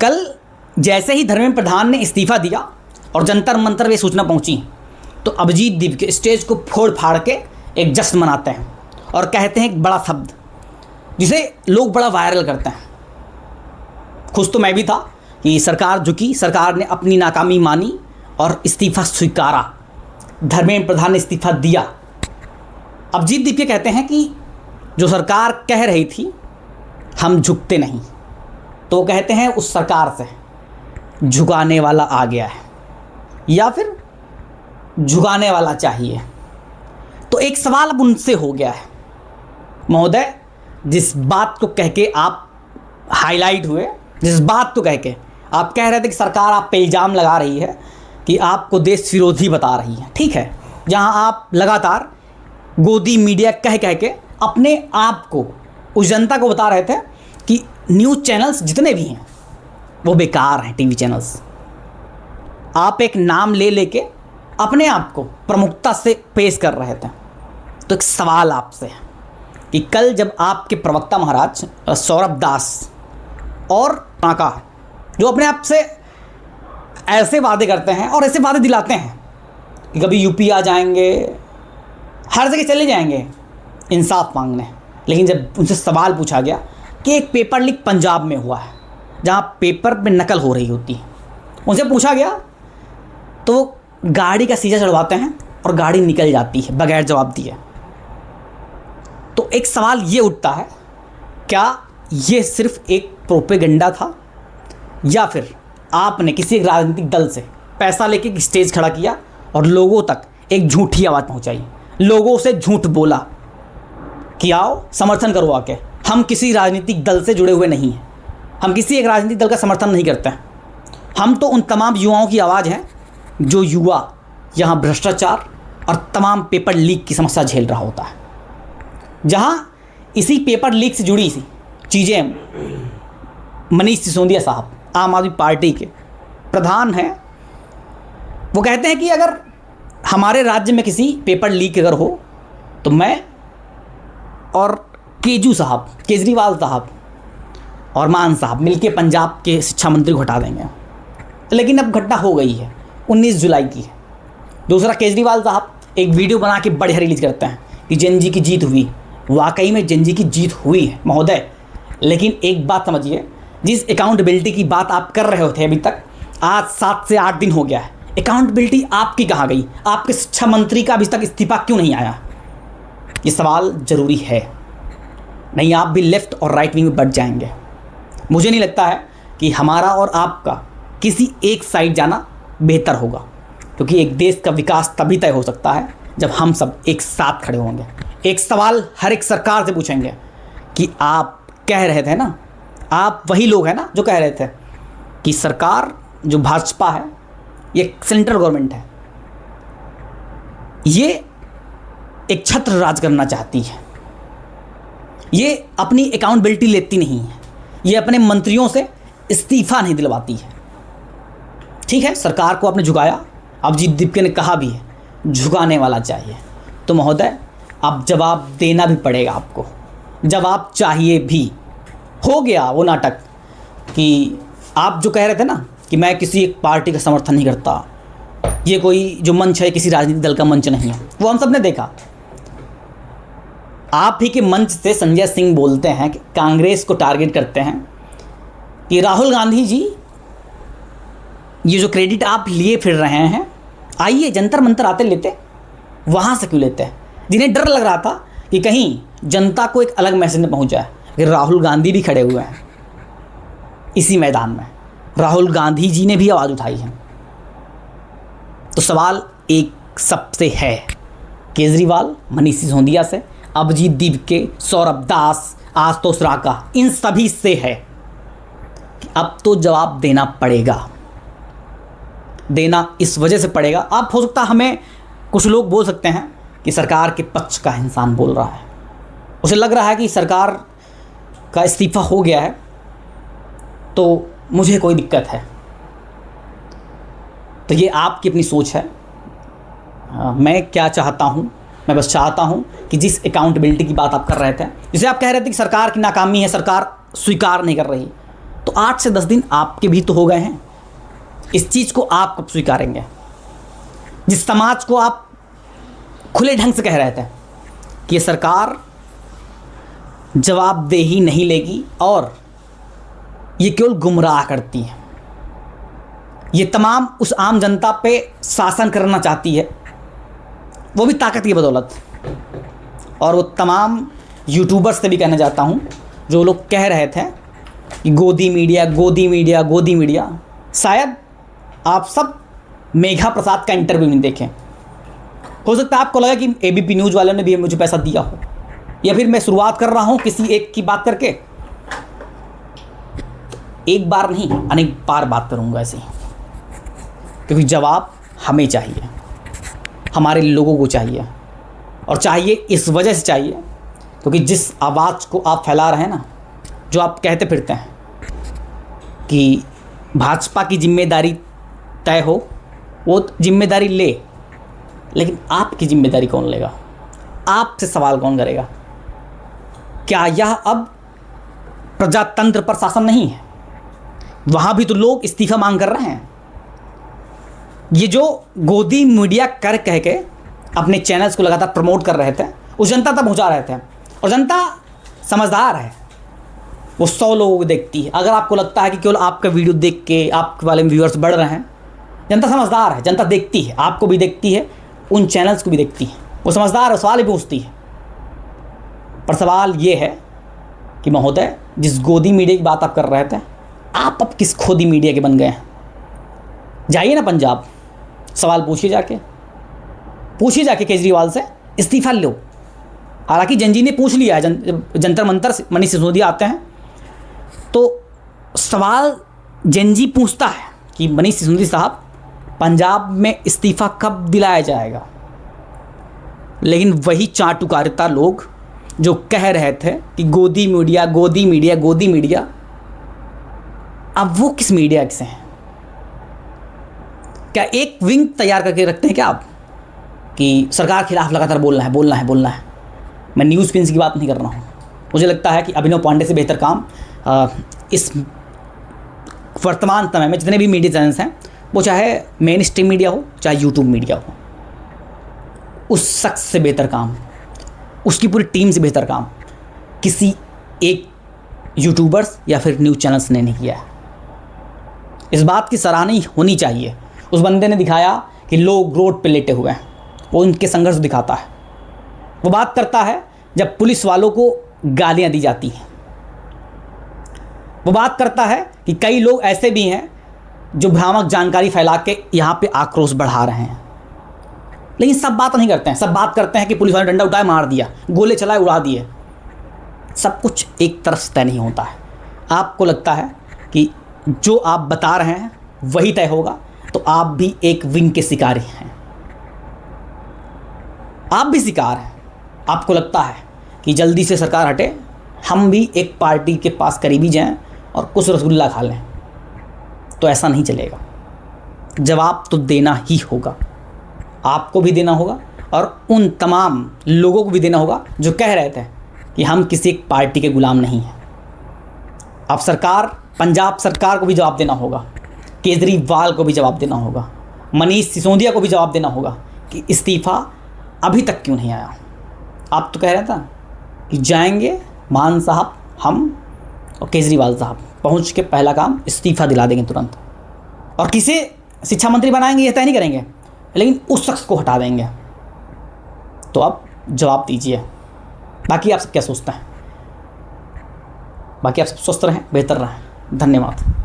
कल जैसे ही धर्मेंद्र प्रधान ने इस्तीफा दिया और जंतर मंतर में सूचना पहुंची तो अभिजीत दीप के स्टेज को फोड़ फाड़ के एक जश्न मनाते हैं और कहते हैं एक बड़ा शब्द जिसे लोग बड़ा वायरल करते हैं। खुश तो मैं भी था कि सरकार झुकी, सरकार ने अपनी नाकामी मानी और इस्तीफा स्वीकारा। धर्मेंद्र प्रधान ने इस्तीफा दिया। अभिजीत दीप के कहते हैं कि जो सरकार कह रही थी हम झुकते नहीं, तो कहते हैं उस सरकार से झुकाने वाला आ गया है या फिर झुकाने वाला चाहिए। तो एक सवाल अब उनसे हो गया है, महोदय जिस बात को कह के आप हाईलाइट हुए, जिस बात को कह के आप कह रहे थे कि सरकार आप पे इल्ज़ाम लगा रही है कि आपको देश विरोधी बता रही है, ठीक है, जहां आप लगातार गोदी मीडिया कह के अपने आप को उस जनता को बता रहे थे कि न्यूज़ चैनल्स जितने भी हैं वो बेकार हैं, टीवी चैनल्स। आप एक नाम ले लेके अपने आप को प्रमुखता से पेश कर रहे थे। तो एक सवाल आपसे है कि कल जब आपके प्रवक्ता महाराज सौरभ दास और नाका जो अपने आप से ऐसे वादे करते हैं और ऐसे वादे दिलाते हैं कि कभी यूपी आ जाएंगे, हर जगह चले जाएंगे इंसाफ मांगने, लेकिन जब उनसे सवाल पूछा गया कि एक पेपर लीक पंजाब में हुआ है जहां पेपर में नकल हो रही होती है, उनसे पूछा गया तो गाड़ी का शीशा चढ़वाते हैं और गाड़ी निकल जाती है बगैर जवाब दिए। तो एक सवाल ये उठता है, क्या ये सिर्फ एक प्रोपेगेंडा था या फिर आपने किसी एक राजनीतिक दल से पैसा लेके एक स्टेज खड़ा किया और लोगों तक एक झूठी आवाज़ पहुंचाई, लोगों से झूठ बोला कि आओ समर्थन करो आके, हम किसी राजनीतिक दल से जुड़े हुए नहीं हैं, हम किसी एक राजनीतिक दल का समर्थन नहीं करते हैं, हम तो उन तमाम युवाओं की आवाज़ हैं जो युवा यहाँ भ्रष्टाचार और तमाम पेपर लीक की समस्या झेल रहा होता है। जहाँ इसी पेपर लीक से जुड़ी सी चीज़ें मनीष सिसोदिया साहब आम आदमी पार्टी के प्रधान हैं, वो कहते हैं कि अगर हमारे राज्य में किसी पेपर लीक अगर हो तो मैं और केजरीवाल साहब और मान साहब मिलके पंजाब के शिक्षा मंत्री को हटा देंगे। लेकिन अब घटना हो गई है, 19 जुलाई की है। दूसरा, केजरीवाल साहब एक वीडियो बना के बढ़िया रिलीज करते हैं कि जेन जी की जीत हुई। वाकई में जेन जी की जीत हुई है महोदय, लेकिन एक बात समझिए, जिस अकाउंटेबिलिटी की बात आप कर रहे होते अभी तक, आज 7 से 8 दिन हो गया है, अकाउंटेबिलिटी आपकी कहाँ गई? आपके शिक्षा मंत्री का अभी तक इस्तीफा क्यों नहीं आया? ये सवाल ज़रूरी है, नहीं आप भी लेफ्ट और राइट विंग में बढ़ जाएंगे। मुझे नहीं लगता है कि हमारा और आपका किसी एक साइड जाना बेहतर होगा, क्योंकि एक देश का विकास तभी तय हो सकता है जब हम सब एक साथ खड़े होंगे। एक सवाल हर एक सरकार से पूछेंगे कि आप कह रहे थे ना, आप वही लोग हैं ना जो कह रहे थे कि सरकार जो भाजपा है ये सेंट्रल गवर्नमेंट है, ये एक छत्र राज करना चाहती है, ये अपनी अकाउंटेबिलिटी लेती नहीं है, ये अपने मंत्रियों से इस्तीफा नहीं दिलवाती है। ठीक है, सरकार को आपने झुकाया, अभिजीत दीपके ने कहा भी है झुकाने वाला चाहिए, तो महोदय अब जवाब देना भी पड़ेगा आपको, जवाब चाहिए भी। हो गया वो नाटक कि आप जो कह रहे थे ना कि मैं किसी एक पार्टी का समर्थन नहीं करता, ये कोई जो मंच है किसी राजनीतिक दल का मंच नहीं है, वो हम सब ने देखा। आप ही के मंच से संजय सिंह बोलते हैं कि कांग्रेस को टारगेट करते हैं कि राहुल गांधी जी ये जो क्रेडिट आप लिए फिर रहे हैं, आइए जंतर मंतर आते लेते, वहाँ से क्यों लेते हैं? जिन्हें डर लग रहा था कि कहीं जनता को एक अलग मैसेज न पहुँच जाए कि राहुल गांधी भी खड़े हुए हैं इसी मैदान में, राहुल गांधी जी ने भी आवाज़ उठाई है। तो सवाल एक सबसे है, केजरीवाल, मनीष सिसोदिया से, अभिजीत दीपके, सौरभ दास, आशुतोष राका, इन सभी से है कि अब तो जवाब देना पड़ेगा। देना इस वजह से पड़ेगा, आप हो सकता हमें कुछ लोग बोल सकते हैं कि सरकार के पक्ष का इंसान बोल रहा है, उसे लग रहा है कि सरकार का इस्तीफा हो गया है तो मुझे कोई दिक्कत है। तो ये आपकी अपनी सोच है। मैं क्या चाहता हूँ, मैं बस चाहता हूँ कि जिस अकाउंटेबिलिटी की बात आप कर रहे थे, जिसे आप कह रहे थे कि सरकार की नाकामी है, सरकार स्वीकार नहीं कर रही, तो 8 से 10 दिन आपके भी तो हो गए हैं। इस चीज़ को आप कब स्वीकारेंगे? जिस समाज को आप खुले ढंग से कह रहे थे कि ये सरकार जवाबदेही नहीं लेगी और ये केवल गुमराह करती है, ये तमाम उस आम जनता पे शासन करना चाहती है, वो भी ताकत की बदौलत। और वो तमाम यूट्यूबर्स से भी कहना चाहता हूँ जो लोग कह रहे थे कि गोदी मीडिया गोदी मीडिया गोदी मीडिया, शायद आप सब मेघा प्रसाद का इंटरव्यू नहीं देखें। हो सकता है आपको लगा कि एबीपी न्यूज़ वालों ने भी मुझे पैसा दिया हो, या फिर मैं शुरुआत कर रहा हूँ किसी एक की बात करके। एक बार नहीं, अनेक बार बात करूँगा ऐसे ही, क्योंकि जवाब हमें चाहिए, हमारे लोगों को चाहिए। और चाहिए इस वजह से चाहिए क्योंकि जिस आवाज़ को आप फैला रहे हैं ना, जो आप कहते फिरते हैं कि भाजपा की जिम्मेदारी तय हो, वो जिम्मेदारी ले, लेकिन आपकी जिम्मेदारी कौन लेगा? आपसे सवाल कौन करेगा? क्या यह अब प्रजातंत्र पर शासन नहीं है? वहाँ भी तो लोग इस्तीफा मांग कर रहे हैं। ये जो गोदी मीडिया कर कह के अपने चैनल्स को लगातार प्रमोट कर रहे थे, उस जनता तक पहुँचा रहे थे। और जनता समझदार है, वो 100 लोगों को देखती है। अगर आपको लगता है कि केवल आपका वीडियो देख के आपके वाले व्यूअर्स बढ़ रहे हैं, जनता समझदार है, जनता देखती है, आपको भी देखती है, उन चैनल्स को भी देखती है, वो समझदार है, सवाल भी पूछती है। पर सवाल ये है कि महोदय, जिस गोदी मीडिया की बात आप कर रहे थे, आप अब किस खोदी मीडिया के बन गए हैं? जाइए ना पंजाब, सवाल पूछिए जाके केजरीवाल से, इस्तीफा लो। हालांकि जंजी ने पूछ लिया है, जंतर मंतर से मनीष सिसोदिया आते हैं तो सवाल जंजी पूछता है कि मनीष सिसोदिया साहब, पंजाब में इस्तीफा कब दिलाया जाएगा? लेकिन वही चाटुकारिता लोग जो कह रहे थे कि गोदी मीडिया गोदी मीडिया गोदी मीडिया, अब वो किस मीडिया से हैं? क्या एक विंग तैयार करके रखते हैं क्या आप कि सरकार के खिलाफ लगातार बोलना है? मैं न्यूज़ पिंस की बात नहीं कर रहा हूँ। मुझे लगता है कि अभिनव पांडे से बेहतर काम इस वर्तमान समय में जितने भी मीडिया चैनल्स हैं, वो चाहे मेन स्ट्रीम मीडिया हो चाहे यूट्यूब मीडिया हो, उस शख्स से बेहतर काम, उसकी पूरी टीम से बेहतर काम किसी एक यूट्यूबर्स या फिर न्यूज़ चैनल्स ने नहीं किया है। इस बात की सराहना होनी चाहिए। उस बंदे ने दिखाया कि लोग रोड पे लेटे हुए हैं, वो उनके संघर्ष दिखाता है। वो बात करता है जब पुलिस वालों को गालियां दी जाती हैं। वो बात करता है कि कई लोग ऐसे भी हैं जो भ्रामक जानकारी फैला के यहाँ पे आक्रोश बढ़ा रहे हैं, लेकिन सब बात नहीं करते हैं। सब बात करते हैं कि पुलिस वाले डंडा उठाए मार दिया, गोले चलाए उड़ा दिए। सब कुछ एक तरफ से तय नहीं होता है। आपको लगता है कि जो आप बता रहे हैं वही तय होगा, तो आप भी एक विंग के शिकार हैं। आप भी शिकार हैं। आपको लगता है कि जल्दी से सरकार हटे, हम भी एक पार्टी के पास करीबी जाएं और कुछ रसगुल्ला खा लें, तो ऐसा नहीं चलेगा। जवाब तो देना ही होगा, आपको भी देना होगा और उन तमाम लोगों को भी देना होगा जो कह रहे थे कि हम किसी एक पार्टी के गुलाम नहीं हैं। अब सरकार, पंजाब सरकार को भी जवाब देना होगा, केजरीवाल को भी जवाब देना होगा, मनीष सिसोदिया को भी जवाब देना होगा कि इस्तीफ़ा अभी तक क्यों नहीं आया। आप तो कह रहे था कि जाएंगे मान साहब, हम और केजरीवाल साहब पहुंच के पहला काम इस्तीफ़ा दिला देंगे तुरंत, और किसे शिक्षा मंत्री बनाएंगे ये तय नहीं करेंगे, लेकिन उस शख्स को हटा देंगे। तो अब जवाब दीजिए। बाकी आप सब क्या सोचते हैं? बाकी आप सब स्वस्थ रहें, बेहतर रहें। धन्यवाद।